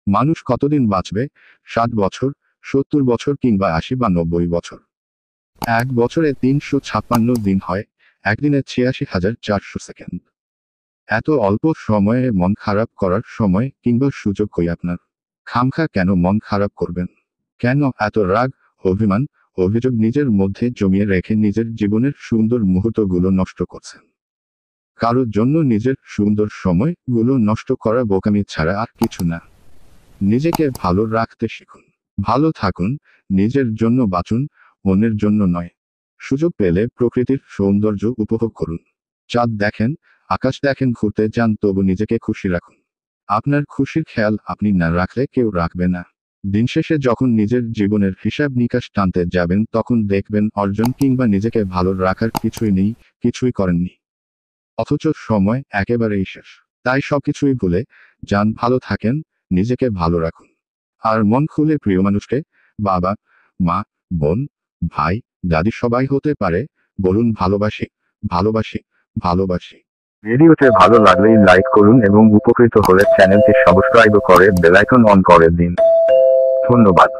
মানুষ কতদিন বাঁচবে? 60 বছর, 70 বছর কিংবা 80 বা 90 বছর? এক বছরে 356 দিন হয়, একদিনে 86,400 সেকেন্ড। এত অল্প সময়ে মন খারাপ করার সময় কিংবা সুযোগ কই আপনার? খামখা কেন মন খারাপ করবেন? কেন এত রাগ, অভিমান, অভিযোগ নিজের মধ্যে জমিয়ে রেখে নিজের জীবনের সুন্দর মুহূর্তগুলো নষ্ট করছেন? কারোর জন্য নিজের সুন্দর সময়গুলো নষ্ট করা বোকামি ছাড়া আর কিছু না। নিজেকে ভালো রাখতে শিখুন। ভালো থাকুন, নিজের জন্য বাঁচুন, অন্যের জন্য নয়। সুযোগ পেলে প্রকৃতির সৌন্দর্য উপভোগ করুন। চাঁদ দেখেন, আকাশ দেখেন, ঘুরতে যান, তবু নিজেকে খুশি রাখুন। আপনার খুশির খেয়াল আপনি না রাখলে কেউ রাখবে না। দিন শেষে যখন নিজের জীবনের হিসাব নিকাশ টানতে যাবেন তখন দেখবেন অর্জন কিংবা নিজেকে ভালো রাখার কিছুই নেই, কিছুই করেননি। অথচ সময় একেবারেই শেষ। তাই সবকিছুই ভুলে যান, ভালো থাকেন, নিজেকে ভালো রাখুন। আর মন খুলে প্রিয় মানুষকে, বাবা, মা, বোন, ভাই, দাদি সবাই হতে পারে, বলুন ভালোবাসি, ভালোবাসি, ভালোবাসি। ভিডিওতে ভালো লাগলেই লাইক করুন এবং উপকৃত হলে চ্যানেলটি সাবস্ক্রাইব করে বেল আইকন অন করে দিন। ধন্যবাদ।